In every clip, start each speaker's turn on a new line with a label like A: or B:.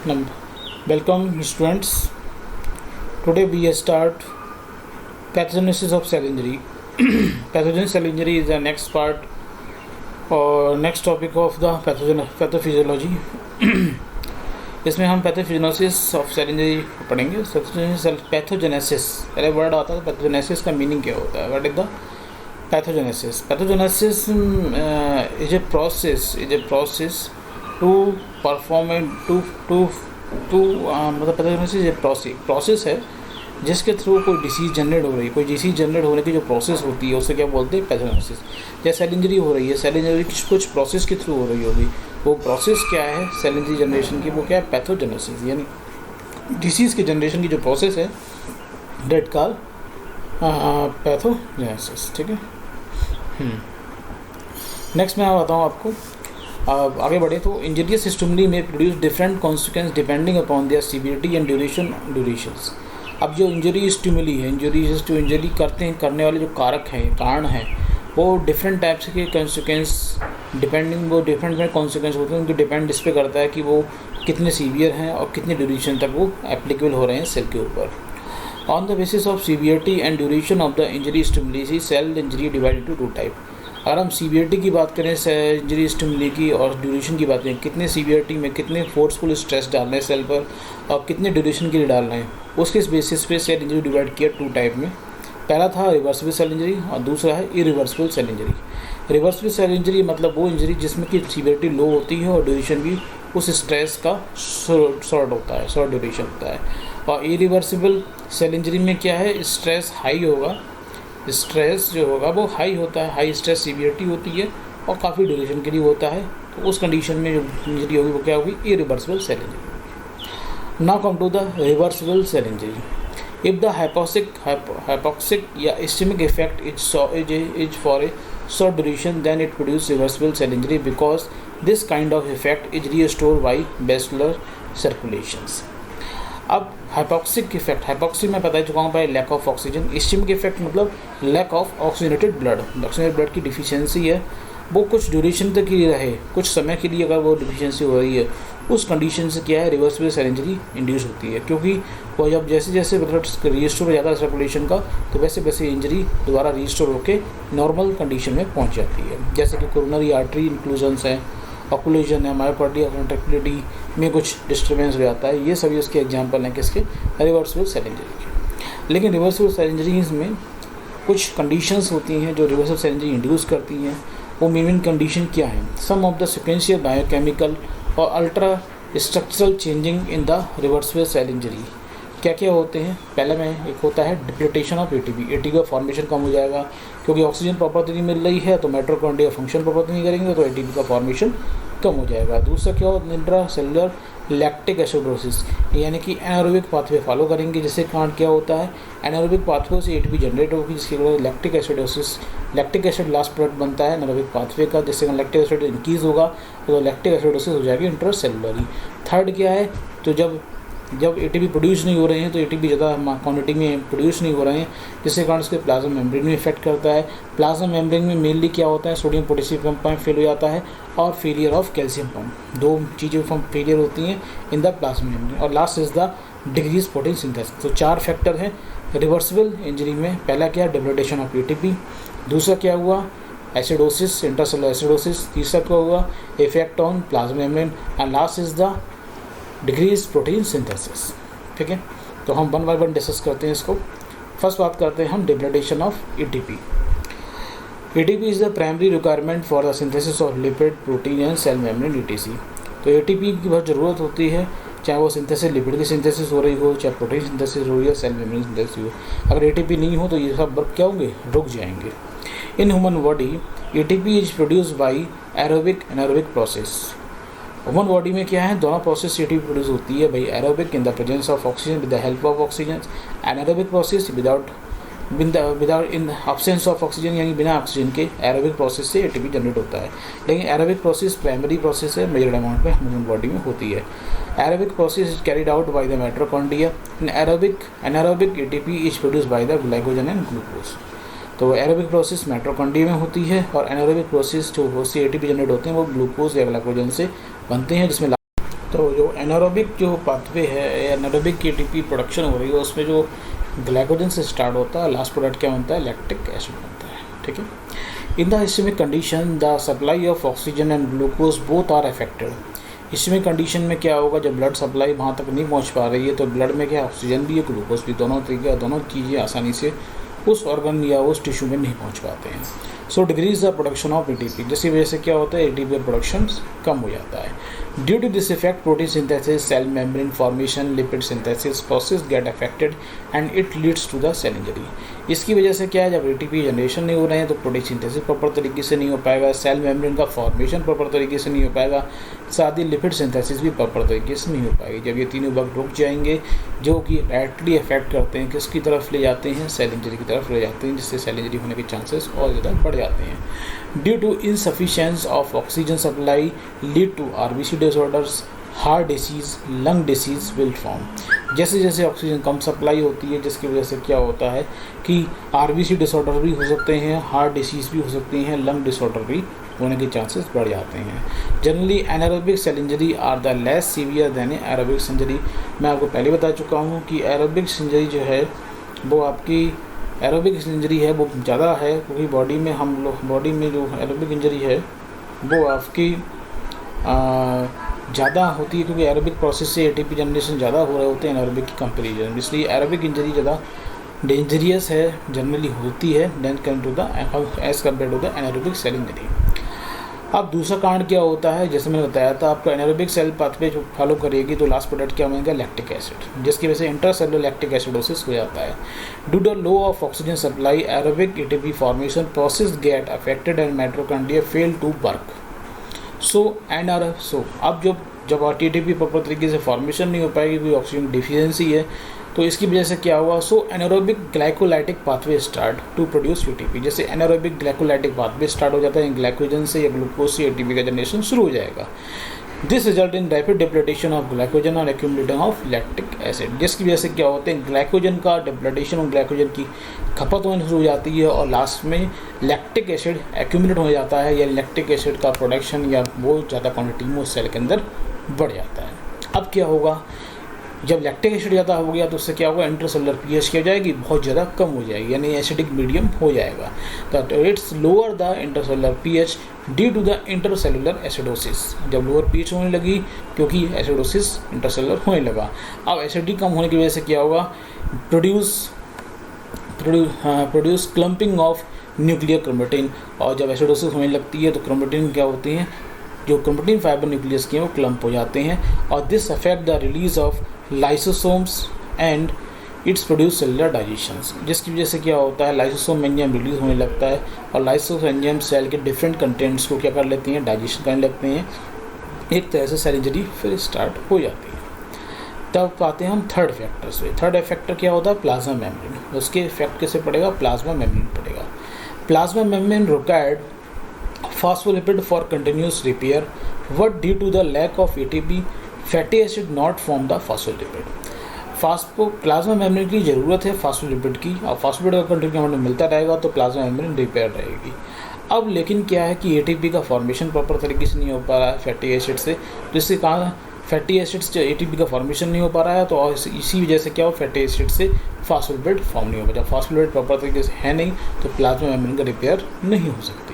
A: Welcome students. Today we start pathogenesis of cell injury. Pathogen cell injury is the next part और next topic of the pathophysiology. इसमें हम pathophysiologies of cell injury पढ़ेंगे. Pathogenesis पहले word आता है. Pathogenesis का meaning क्या होता है? What is the pathogenesis? Pathogenesis is a process to perform मतलब पैथोजेनेसिस एक प्रोसेस है जिसके थ्रू कोई डिसीज़ जनरेट हो रही है. कोई डिसीज़ जनरेट होने की जो प्रोसेस होती है उसे क्या बोलते हैं? पैथोजेनेसिस. जैसे सेल इंजरी हो रही है, सेल इंजरी कुछ प्रोसेस के थ्रू हो रही होगी. वो प्रोसेस क्या है सेल इंजरी जनरेशन की? वो क्या है? पैथोजेनेसिस. यानी डिसीज़ के जनरेशन की जो प्रोसेस है डेट कॉल पैथोजेनेसिस. ठीक है. नेक्स्ट मैं बताऊँ आपको. आगे बढ़े तो इंजरियस स्टिमुली में produce different consequence depending upon their severity and durations. अब जो इंजरी स्टिमुली है, इंजरी करने वाले जो कारण हैं वो डिफरेंट टाइप्स के कॉन्सिक्वेंस वो डिफरेंट कॉन्सिक्वेंस होते हैं. उनके डिपेंड इस पर करता है कि वो कितने सीवियर हैं और कितने ड्यूरेशन तक वो एप्लीकेबल हो रहे हैं सेल के ऊपर. On the basis of severity and duration of the injury stimuli cell injury divide into two type. अगर हम सीवियरिटी की बात करें इंजरी स्टिमुली की और ड्यूरेशन की बात करें, कितने सीवियरिटी में कितने फोर्सफुल स्ट्रेस डालना है सेल पर और कितने ड्यूरेशन के लिए डालना है, उसके बेसिस पे सेल इंजरी डिवाइड किया टू टाइप में. पहला था रिवर्सिबल सेल इंजरी और दूसरा है irreversible cell injury. Reversible cell injury मतलब वो इंजरी जिसमें कि सीवियरिटी लो होती है और ड्यूरेशन भी उस स्ट्रेस का शॉर्ट ड्यूरेशन होता है. और इरिवर्सिबल सेल इंजरी में क्या है? स्ट्रेस हाई होगा, स्ट्रेस जो होगा वो हाई होता है, हाई स्ट्रेस सीवियरिटी होती है और काफ़ी ड्यूरेशन के लिए होता है. तो उस कंडीशन में जो इंजरी होगी वो क्या होगी? Irreversible cell injury. Now come to the reversible cell injury. If the hypoxic या ischemic effect is for a short duration, then it produces reversible cell injury because this kind of effect is restored by vascular circulations. अब hypoxic effect, hypoxic मैं बता चुका हूँ भाई, lack of oxygen. Ischemic effect मतलब lack of oxygenated blood. Oxygenated blood की deficiency है, वो कुछ ड्यूरेशन तक ही रहे, कुछ समय के लिए अगर वो डिफिशियंसी हो रही है, उस कंडीशन से क्या है? रिवर्सिबल सेल इंजरी इंड्यूस होती है. क्योंकि वो जब जैसे जैसे ब्लड रिस्टोर हो जाता है सर्कुलेशन का, तो वैसे वैसे इंजरी दोबारा रिस्टोर होकर नॉर्मल कंडीशन में पहुँच जाती है. जैसे कि कोरोनरी आर्टरी इंक्लूजन्स हैं, ऑक्लूजन है, मायोकार्डियल कंट्रैक्टिलिटी में कुछ डिस्टर्बेंस हो जाता है. ये सभी उसके एग्जांपल हैं किसके? रिवर्सिबल सेल इंजरी के. लेकिन रिवर्सिबल सेल इंजरीज में कुछ कंडीशंस होती हैं जो रिवर्सिबल सेल इंजरी इंड्यूस करती हैं. वो मेन कंडीशन क्या है? Some of the sequential biochemical और ultra structural changing in the reversible cell injury. क्या क्या होते हैं? पहले में एक होता है डिप्लीटेशन ऑफ एटीपी. एटीपी का फॉर्मेशन कम हो जाएगा क्योंकि ऑक्सीजन प्रॉपर्टी नहीं मिल रही है, तो माइटोकॉन्ड्रिया फंक्शन प्रॉपर्टी नहीं करेंगे तो एटीपी का फॉर्मेशन कम हो जाएगा. दूसरा क्या होता है? इंट्रासेलुलर लैक्टिक एसिडोसिस, यानी कि एनारोबिक पाथवे फॉलो करेंगे, जिससे कारण क्या होता है? एनारोबिक पाथवे से एटीपी जनरेट होगी, जिसके कारण lactic acidosis. Lactic acid last product बनता है एनारोबिक पाथवे का, जिससे लैक्टिक एसिड इंक्रीज होगा तो लैक्टिक एसिडोसिस हो जाएगी इंट्रासेलुलरी. थर्ड क्या है? तो जब एटीपी प्रोड्यूस नहीं हो रहे हैं तो एटीपी ज़्यादा क्वांटिटी में प्रोड्यूस नहीं हो रहे हैं, जिसके कारण उसके प्लाज्मा मेम्ब्रेन में इफेक्ट करता है. प्लाज्मा मेम्ब्रेन में मेनली क्या होता है? सोडियम पोटेशियम पंप फेल हो जाता है और फेलियर ऑफ कैल्शियम पंप. दो चीज़ें फेलियर होती हैं इन द प्लाज्मा मेम्ब्रेन. और last is the decrease protein synthesis. तो चार फैक्टर हैं रिवर्सिबल इंजरी में. पहला क्या? डिप्लीटेशन ऑफ एटीपी. दूसरा क्या हुआ? Acidosis, intracellular acidosis. तीसरा क्या हुआ? Effect on plasma membrane. And last is the decrease protein synthesis. ठीक है. तो हम वन बाय वन डिस्कस करते हैं इसको. फर्स्ट बात करते हैं हम depletion of ATP. ATP is the primary requirement for the synthesis of lipid, protein and cell membrane etc. तो एटीपी की बहुत ज़रूरत होती है, चाहे वो सिंथेसिस लिपिड की सिंथेसिस हो रही हो, चाहे प्रोटीन सिंथेसिस हो रही है, सेल मेम्ब्रेन सिंथेसिस हो. अगर एटीपी नहीं हो तो ये सब वर्क क्या होंगे? रुक जाएंगे. In human body ATP is produce by aerobic anaerobic process. Human body में क्या है? दोनों प्रोसेस एटीपी प्रोड्यूस होती है भाई. Aerobic in the presence of oxygen with the help of oxygen, anaerobic process without in absence of oxygen, यानी बिना oxygen के एरोबिक प्रोसेस से एटीपी जनरेट होता है. लेकिन एरोबिक प्रोसेस प्राइमरी प्रोसेस है, मेजर अमाउंट में ह्यूमन बॉडी में होती है. Aerobic process is carried out by the mitochondria. Anaerobic ATP is produce by the glycogen and glucose. तो एरोबिक प्रोसेस माइटोकॉन्ड्रिया में होती है और एनारोबिक प्रोसेस जो एटीपी जनरेट होते हैं वो ग्लूकोज या ग्लाइकोजन से बनते हैं, जिसमें तो जो एनारोबिक जो पाथवे है, एनारोबिक की एटीपी प्रोडक्शन हो रही है, उसमें जो ग्लाइकोजन से स्टार्ट होता है, लास्ट प्रोडक्ट क्या बनता है, लैक्टिक एसिड बनता है। ठीक है। In the ischemic condition the supply of oxygen and glucose both are affected. Ischemic condition में क्या होगा, जब ब्लड सप्लाई वहाँ तक नहीं पहुँच पा रही है तो ब्लड में क्या ऑक्सीजन भी है, ग्लूकोज भी, दोनों तरीके, दोनों चीज़ें आसानी से उस ऑर्गन या उस टिश्यू में नहीं पहुँच पाते हैं। So decrease the production of ATP, जिसकी वजह से क्या होता है, एटीपी प्रोडक्शन कम हो जाता है। Due to this effect protein synthesis, cell membrane formation, lipid synthesis process get affected and it leads to the cell injury. इसकी वजह से क्या है, जब एटीपी जनरेशन नहीं हो रहे हैं तो प्रोटीन सिंथेसिस प्रॉपर तरीके से नहीं हो पाएगा, सेल मेम्ब्रेन का फॉर्मेशन प्रॉपर तरीके से नहीं हो पाएगा, साथ ही लिपिड सिंथेसिस भी प्रॉपर तरीके से नहीं हो पाएगी। जब ये तीनों वक्त रुक जाएंगे, जो कि डायरेक्टली अफेक्ट करते हैं किसकी तरफ ले जाते हैं, सेल इंजरी की तरफ ले जाते हैं, जिससे सेल इंजरी होने के चांसेस और ज़्यादा बढ़ जाते हैं। Due to insufficiency of oxygen supply lead to RBC disorders, heart disease, lung disease will form. जैसे जैसे ऑक्सीजन कम सप्लाई होती है, जिसकी वजह से क्या होता है कि आरबीसी डिसऑर्डर भी हो सकते हैं, हार्ट डिसीज़ भी हो सकती हैं, लंग डिसऑर्डर भी होने के चांसेस बढ़ जाते हैं। Generally anaerobic cell injury are the less severe than aerobic injury. मैं आपको पहले बता चुका हूँ कि एरोबिक इंजरी जो है वो आपकी एरोबिक इंजरी है वो ज़्यादा है, क्योंकि बॉडी में जो एरोबिक इंजरी है वो आपकी ज़्यादा होती है, क्योंकि एरोबिक प्रोसेस से एटीपी जनरेशन ज़्यादा हो रहे होते हैं एरोबिक की कंपेरिजन, इसलिए एरोबिक इंजरी ज़्यादा डेंजरियस है, जनरली होती है as compared to the anaerobic cell injury. अब दूसरा कारण क्या होता है, जैसे मैंने बताया था आपका एनारोबिक सेल पाथवे जो फॉलो करेगी तो लास्ट प्रोडक्ट क्या बनेगा, लैक्टिक एसिड, जिसकी वजह से इंट्रासेलुलर लैक्टिक एसिडोसिस हो जाता है। Due to low of oxygen supply aerobic ATP formation process get affected and mitochondria fail to work. अब जब एटीपी प्रॉपर तरीके से फॉर्मेशन नहीं हो पाएगी, कोई ऑक्सीजन डिफिशियंसी है, तो इसकी वजह से क्या हुआ, anaerobic glycolytic pathway start to produce ATP. जैसे एनारोबिक ग्लाइकोलाइटिक पाथवे स्टार्ट हो जाता है, ग्लाइकोजन से या ग्लूकोज से एटीपी का जनरेशन शुरू हो जाएगा। This result in rapid depletion of glycogen और एक्यूमुलेशन ऑफ लैक्टिक एसिड, जिसकी वजह से क्या होते हैं, ग्लाइकोजन का डिप्लेटेशन और ग्लाइकोजन की खपत होनी शुरू हो जाती है और लास्ट में लैक्टिक एसिड एक्यूमुलेट हो जाता है, या लैक्टिक एसिड का प्रोडक्शन या बहुत ज़्यादा क्वान्टिटी में उस सेल के अंदर बढ़ जाता है। अब क्या होगा, जब लैक्टिक एसिड ज़्यादा हो गया तो उससे क्या होगा, इंटरसेलुलर पीएच क्या हो जाएगी, बहुत ज़्यादा कम हो जाएगी, यानी एसिडिक मीडियम हो जाएगा। तो it's lower the intercellular pH due to the intercellular acidosis. जब लोअर पीएच होने लगी क्योंकि एसिडोसिस इंटरसेलुलर होने लगा। अब एसिडिक कम होने की वजह से क्या होगा, produce clumping of nuclear chromatin, और जब एसिडोसिस होने लगती है तो क्रोमेटिन क्या होती हैं, जो क्रोमेटिन फाइबर न्यूक्लियस के हैं वो क्लम्प हो जाते हैं, और this affect the release of lysosomes and it's produce cellular digestions, जिसकी वजह से क्या होता है, लाइसोसोम एंजाइम रिलीज होने लगता है और लाइसोसोम एंजाइम सेल के डिफरेंट कंटेंट्स को क्या कर लेती हैं, डाइजेशन करने लगते हैं। एक तरह से सेल इंजरी फिर स्टार्ट हो जाती है। तब आते हैं हम थर्ड फैक्टर पे। थर्ड फैक्टर क्या होता है, प्लाज्मा मेम्ब्रेन। उसके इफेक्ट कैसे पड़ेगा, प्लाज्मा मेम्ब्रेन पड़ेगा। Plasma membrane required phospholipid for continuous repair, but due to the lack of ATP, fatty acid not form the phospholipid। Plasma membrane की ज़रूरत है फास्फोलिपिड की, और फास्फोलिपिड का कंटेंट हमें मिलता रहेगा तो प्लाज्मा मेम्ब्रेन रिपेयर रहेगी। अब लेकिन क्या है कि एटीपी का फॉर्मेशन प्रॉपर तरीके से नहीं हो पा रहा है फैटी एसिड से, जिससे कहा फैटी एसिड से एटीपी का फॉर्मेशन नहीं हो पा रहा है, तो इसी वजह से क्या हो, फैटी एसिड से फास्फोलिपिड फॉर्म नहीं हो पा। जब फास्फोलिपिड प्रॉपर तरीके से है नहीं तो प्लाज्मा मेम्ब्रेन का रिपेयर नहीं हो सकती।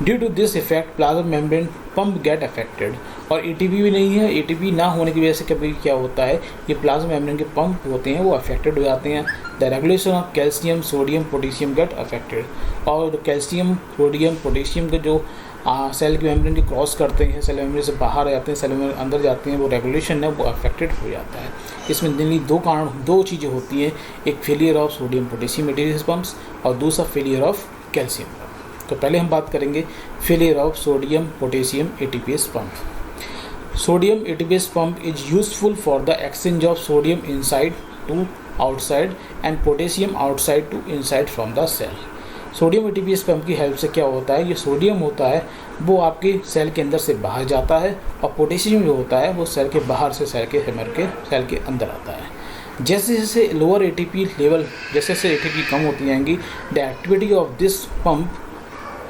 A: Due to this effect plasma membrane pump get affected, और एटीपी भी नहीं है, एटीपी ना होने की वजह से कभी क्या होता है, ये प्लाज्मा मेम्ब्रेन के पंप होते हैं वो अफेक्टेड हो जाते हैं। The regulation of calcium, sodium, potassium gate affected, और कैल्शियम, सोडियम, पोटेशियम के जो सेल के मेम्ब्रेन के क्रॉस करते हैं, सेल मेम्ब्रेन से बाहर जाते हैं, सेल मेम्ब्रेन अंदर जाते हैं, वो रेगुलेशन है वो अफेक्टेड हो जाता है। इसमें जनरली दो चीज़ें होती हैं, एक failure of sodium potassium ATPase pumps और दूसरा फेलियर ऑफ कैल्शियम पंप। तो पहले हम बात करेंगे failure of sodium potassium ATPase pump. Sodium ATPase pump is useful for the exchange of sodium inside to outside and potassium outside to inside from the cell. Sodium ATPase pump की help से क्या होता है, ये sodium होता है वो आपके सेल के अंदर से बाहर जाता है, और पोटेशियम जो होता है वो सेल के बाहर से सेल के अंदर आता है। जैसे जैसे लोअर एटीपी लेवल, जैसे जैसे एटीपी कम होती जाएंगी, the activity of this pump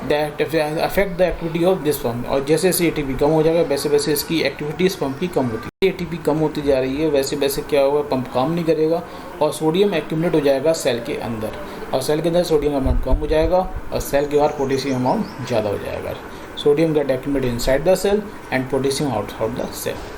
A: that affect the activity of this pump. और जैसे जैसे ATP कम हो जाएगा वैसे वैसे इसकी एक्टिविटी इस पंप की कम होती है। ATP कम होती जा रही है वैसे वैसे क्या होगा, पंप काम नहीं करेगा और सोडियम एक्यूमुलेट हो जाएगा सेल के अंदर, और सेल के अंदर सोडियम अमाउंट कम हो जाएगा और सेल के बाहर पोटेशियम अमाउंट ज़्यादा हो जाएगा। Sodium get accumulate inside the cell and potassium outside the cell.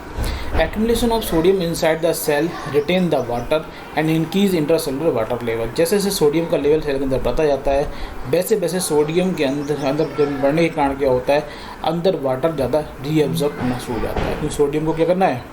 A: Accumulation of sodium inside the cell retain the water and increase intracellular water level। जैसे जैसे सोडियम का लेवल सेल के अंदर बढ़ता जाता है वैसे वैसे सोडियम के अंदर बढ़ने के कारण क्या होता है, अंदर वाटर ज़्यादा रीअब्जॉर्ब होना शुरू हो जाता है, क्योंकि सोडियम को क्या करना है,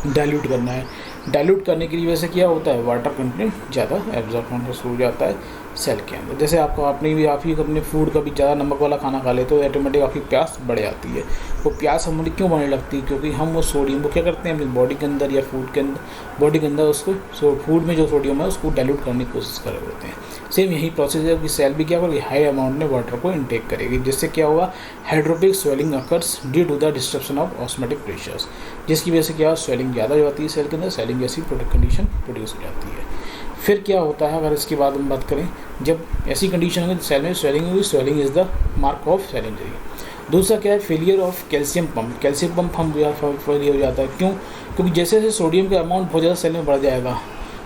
A: डाइल्यूट करना है। डाइल्यूट करने की वजह से क्या होता है, वाटर कंटेंट ज़्यादा एब्जॉर्ब होना शुरू हो जाता है सेल के अंदर। जैसे आपको आपने भी आप ही अपने फूड का भी ज़्यादा नमक वाला खाना खा लेते हो, ऑटोमेटिक आपकी प्यास बढ़ जाती है। वो प्यास हमारी क्यों बढ़ने लगती है, क्योंकि हम वो सोडियम को क्या करते हैं अपनी बॉडी के अंदर या फूड के अंदर बॉडी के अंदर उसको फूड में जो सोडियम है उसको डाइल्यूट करने की कोशिश कर रहे होते हैं। सेम यही प्रोसेस है कि सेल भी क्या करेगी, हाई अमाउंट में वाटर को इनटेक करेगी, जिससे क्या होगा, hydropic swelling occurs due to the disruption of osmotic pressures, जिसकी वजह से क्या स्वेलिंग ज़्यादा हो जाती है सेल के अंदर, स्वेलिंग जैसी कंडीशन प्रोड्यूस हो जाती है। फिर क्या होता है, अगर इसके बाद हम बात करें, जब ऐसी कंडीशन होगी सेल में स्वेलिंग होगी, swelling is the mark of cell injury. दूसरा क्या है, failure of calcium pump. Calcium pump हम फेलियर हो जाता है, क्यों, क्योंकि जैसे जैसे सोडियम का अमाउंट बहुत ज़्यादा सेल में बढ़ जाएगा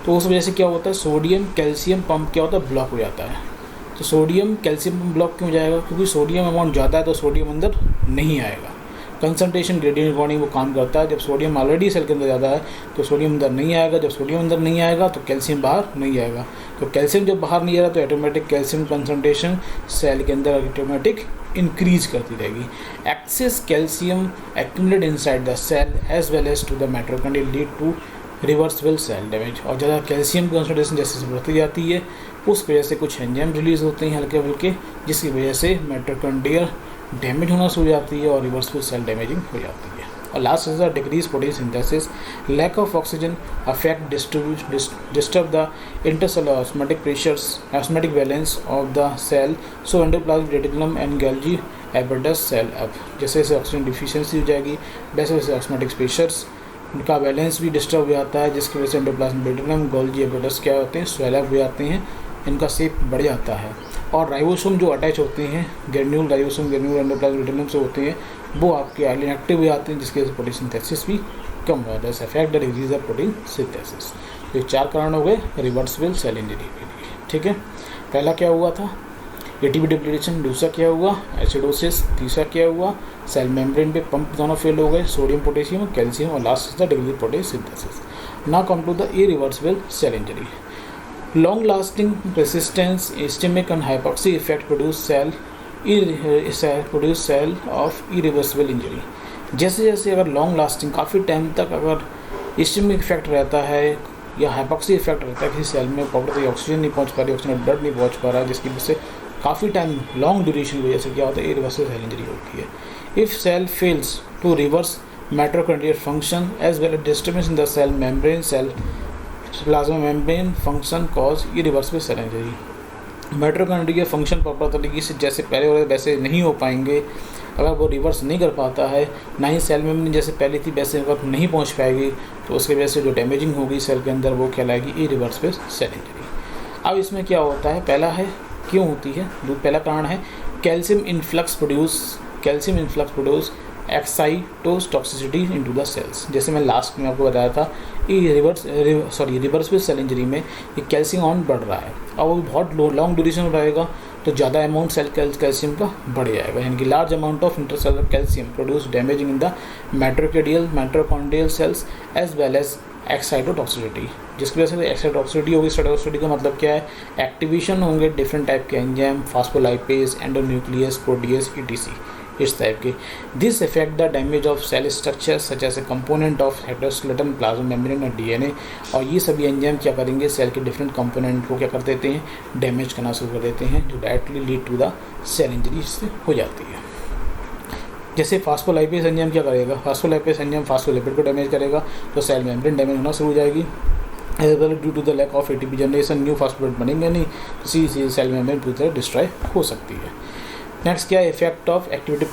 A: तो उस वजह से क्या होता है, सोडियम कैल्शियम पंप क्या होता है, ब्लॉक हो जाता है। तो सोडियम कैल्शियम पंप ब्लॉक क्यों हो जाएगा, क्योंकि सोडियम अमाउंट ज़्यादा है तो सोडियम अंदर नहीं आएगा। कंसंट्रेशन ग्रेडियंट अकॉर्डिंग वो काम करता है। जब सोडियम ऑलरेडी सेल के अंदर ज़्यादा है तो सोडियम अंदर नहीं आएगा, जब सोडियम अंदर नहीं आएगा तो कैल्शियम बाहर नहीं आएगा। तो कैल्शियम जब बाहर नहीं आ रहा तो ऑटोमेटिक कैल्शियम कंसंट्रेशन सेल के अंदर ऑटोमेटिक इंक्रीज करती रहेगी। Excess calcium accumulate inside the cell as well as to the mitochondria lead to reversible cell damage. और ज़्यादा कैल्शियम कंसंट्रेशन जैसे बढ़ती जाती है उस वजह से कुछ एंजाइम रिलीज होते हैं हल्के हल्के, जिसकी वजह से माइटोकॉन्ड्रिया डैमेज होना शुरू हो जाती है और रिवर्सिबल सेल डैमेजिंग हो जाती है। और last is the decrease protein synthesis, lack of oxygen affect disturb the intercellular osmotic pressures, osmotic balance of the cell, so endoplasmic reticulum and Golgi apparatus swell up. जैसे जैसे oxygen deficiency हो जाएगी वैसे वैसे ऑस्मोटिक प्रेशर्स उनका balance भी disturb हो जाता है, जिसकी वजह से एंडोप्लाज्मिक रेटिकुलम गोल्गी एपिडस क्या होते हैं, स्वेल अप हो जाते हैं, इनका शेप बढ़ जाता है। और राइबोसोम जो अटैच होते हैं granule ribosome granule endoplasmic reticulum से होते हैं वो आपके इनएक्टिव हो जाते हैं, जिसकी वजह से प्रोटीन सिंथेसिस भी कम हो जाता है। Affect the disease of protein synthesis. तो ये 4 कारण हो गए रिवर्सिबल सेल इंजरी के लिए। ठीक है, पहला क्या हुआ था, ATP डिप्लीशन, दूसरा क्या हुआ एसिडोसिस, तीसरा क्या हुआ सेल मेम्ब्रेन पे पंप दोनों फेल हो गए, सोडियम पोटेशियम और कैल्शियम, और last the decrease protein synthesis. Now come to the irreversible cell injury. Long-lasting persistence, ischemic and hypoxia effect produce cell of irreversible injury। जैसे जैसे अगर लॉन्ग लास्टिंग काफ़ी टाइम तक अगर इस्चेमिक इफेक्ट रहता है या हाइपोक्सी इफेक्ट रहता है, किसी सेल में प्रॉपर ऑक्सीजन नहीं पहुंच पा रही, ऑक्सीजन ब्लड नहीं पहुंच पा रहा है, जिसकी वजह से काफ़ी टाइम लॉन्ग ड्यूरेशन की वजह से क्या होता है, इरिवर्सिबल सेल इंजरी होती है। If cell fails to reverse mitochondrial function as well as disturbance in the cell membrane, cell plasma membrane function cause irreversible cell injury। Mitochondria function proper तरीके से जैसे पहले हो वैसे नहीं हो पाएंगे, अगर वो रिवर्स नहीं कर पाता है, ना ही सेल मेम्ब्रेन जैसे पहले थी वैसे अगर नहीं पहुंच पाएगी तो उसकी वजह से जो डैमेजिंग होगी सेल के अंदर वो कहलाएगी इरिवर्सिबल सेल इंजरी। अब इसमें क्या होता है, पहला है क्यों होती है, पहला कारण है calcium influx produce excitotoxicity into the cells. जैसे मैं लास्ट में आपको बताया था रिवर्सिबल सेल इंजरी में ये कैल्शियम ऑन बढ़ रहा है और वो बहुत लॉन्ग ड्यूरेशन रहेगा तो ज़्यादा अमाउंट सेल कैल्शियम का बढ़ जाएगा, यानी कि large amount of intercellular calcium produce damaging in the mitochondrial cells as well as excitotoxicity, जिसकी वजह से एक्साइटोटॉक्सिसिटी होगी। एक्साइटोटॉक्सिसिटी का मतलब क्या है, एक्टिवेशन होंगे डिफरेंट टाइप के enzyme, phospholipase, endonuclease, protease, ETC इस टाइप के। This effect the damage of cell structure such as a component of cytoskeleton, plasma membrane और DNA। और ये सभी एंजाइम क्या करेंगे, सेल के डिफरेंट कंपोनेंट को क्या कर देते हैं, डैमेज करना शुरू कर देते हैं, जो directly lead to the cell injury से हो जाती है। जैसे फास्फोलाइपेज एंजाइम क्या करेगा, फास्फोलाइपेज एंजाइम फास्फोलिपिड को डैमेज करेगा तो सेल मेम्ब्रेन डैमेज होना शुरू हो जाएगी। As well due to the lack of ATP generation new phospholipid बनेंगे नहीं, इसी सेल मेम्ब्रेन पूरी तरह डिस्ट्रॉय हो सकती है। नेक्स्ट क्या है, effect of activated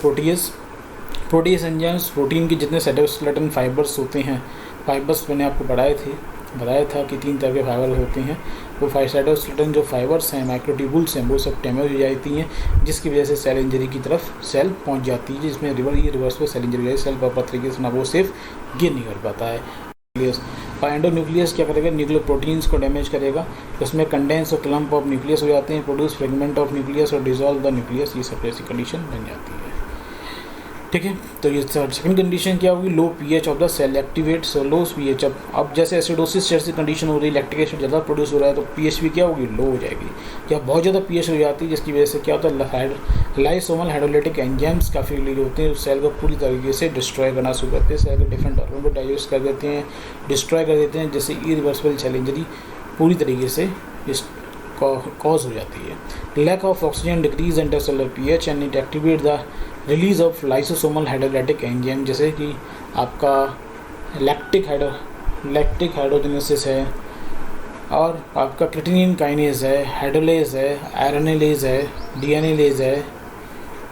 A: proteases enzymes, protein के जितने साइटोस्केलेटन फाइबर्स होते हैं, फाइबर्स मैंने आपको बताया था कि 3 तरह के फाइबर होते हैं, वो साइटोस्केलेटन जो फाइबर्स हैं, माइक्रोट्यूबुल्स हैं, वो सब डैमेज हो जाती हैं, जिसकी वजह से सेल इंजरी की तरफ सेल पहुंच जाती है, जिसमें reverse cell injury cell proper तरीके से ना वो सेफ गेन नहीं कर पाता है। और एंडोन्यूक्लियस क्या करेगा, न्यूक्लियर प्रोटीन्स को डैमेज करेगा, उसमें कंडेंस और क्लम्प ऑफ न्यूक्लियस हो जाते हैं, प्रोड्यूस फ्रेगमेंट ऑफ न्यूक्लियस और डिसॉल्व द न्यूक्लियस, ये सब ऐसी कंडीशन बन जाती है। ठीक है, तो ये सेकंड कंडीशन क्या होगी, low pH of the cell activate low pH. अब जैसे एसिडोसिस जैसी कंडीशन हो रही है, लैक्टिक एसिड ज़्यादा प्रोड्यूस हो रहा है, तो पीएच भी क्या होगी, लो हो जाएगी, या बहुत ज़्यादा पीएच हो जाती है, जिसकी वजह से क्या होता है, लाइसोमल हाइड्रोलाइटिक एंजाइम्स काफ़ी रिलीज होते हैं, सेल को पूरी तरीके से डिस्ट्रॉय करना शुरू करते हैं, सेल के डिफरेंट ऑर्गन को डाइजेस्ट कर देते हैं, डिस्ट्रॉय कर देते हैं, जैसे इरिवर्सिबल सेल इंजरी पूरी तरीके से कॉज हो जाती है। Lack of oxygen decrease intercellular pH and it activate the release of lysosomal hydrolytic enzyme, जैसे कि आपका लैक्टिक हाइड्रोजेनेसिस है, और आपका क्रिएटिनिन काइनेज है, हाइड्रोलेज है, आयरनेलेज है, डीएनएलेज है,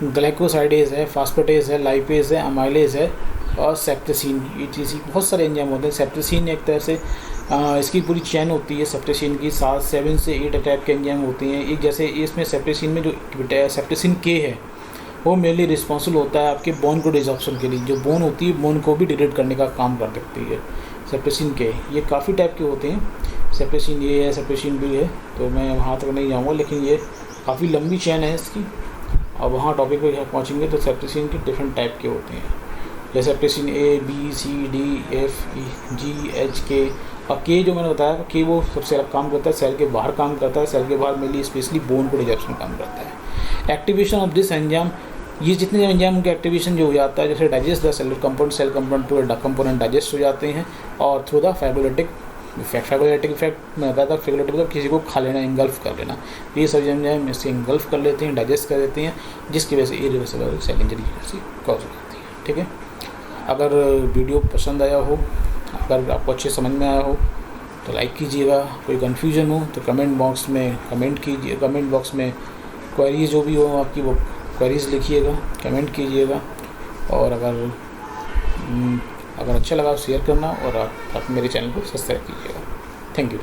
A: ग्लाइकोसाइडेज है, फास्फेटेज है, लाइपेज है, अमाइलेज है, और सेप्टेसिन, ये चीज़ बहुत सारे एंजाइम होते हैं। सेप्टेसिन एक तरह से इसकी पूरी चैन होती है, सेप्टेसिन की 7 से 8 टाइप के एंजाइम होते हैं। एक जैसे इसमें सेप्टेसिन में जो सेप्टेसिन के है वो मेनली रिस्पॉन्सिबल होता है आपके बोन को डिजॉर्प्शन के लिए, जो बोन होती है बोन को भी डिग्रेड करने का काम कर सकती है सेप्टेसिन के। ये काफ़ी टाइप के होते हैं, सेप्टेसिन ये है, सेप्टेसिन भी है, तो मैं वहाँ तक नहीं जाऊँगा, लेकिन ये काफ़ी लंबी चैन है इसकी, और वहाँ टॉपिक पे पहुँचेंगे तो सेप्टेसिन के डिफरेंट टाइप के होते हैं, जैसे सेप्टेसिन A B C D F E G H K, और के जो मैंने बताया के वो सबसे अलग काम करता है, सेल के बाहर काम करता है, सेल के बाहर मेनली स्पेशली बोन को डिजॉर्प्शन काम करता है। एक्टिवेशन ऑफ दिस एंजाइम, ये जितने एंजाइम के एक्टिवेशन जो हो जाता है, जैसे digest the cellular compound, cell compound to component digest हो जाते हैं, और थ्रू द फाइब्रोलाइटिक इफेक्ट मैं बताया था, फाइब्रोलाइटिक मतलब किसी को खा लेना, इंगल्फ कर लेना, ये सब एंजाइम इससे इंगल्फ कर लेते हैं, डाइजेस्ट कर देते हैं, जिसकी वजह से इरिवर्सिबल सेल इंजरी कॉज हो जाती है। ठीक है, अगर वीडियो पसंद आया हो, अगर आपको अच्छे समझ में आया हो तो लाइक कीजिएगा, कोई कन्फ्यूजन हो तो कमेंट बॉक्स में कमेंट कीजिए, कमेंट बॉक्स में क्वेरीज जो भी हो आपकी वो क्वेरीज लिखिएगा, कमेंट कीजिएगा, और अगर अच्छा लगा शेयर करना, और आप मेरे चैनल को सब्सक्राइब कीजिएगा। Thank you.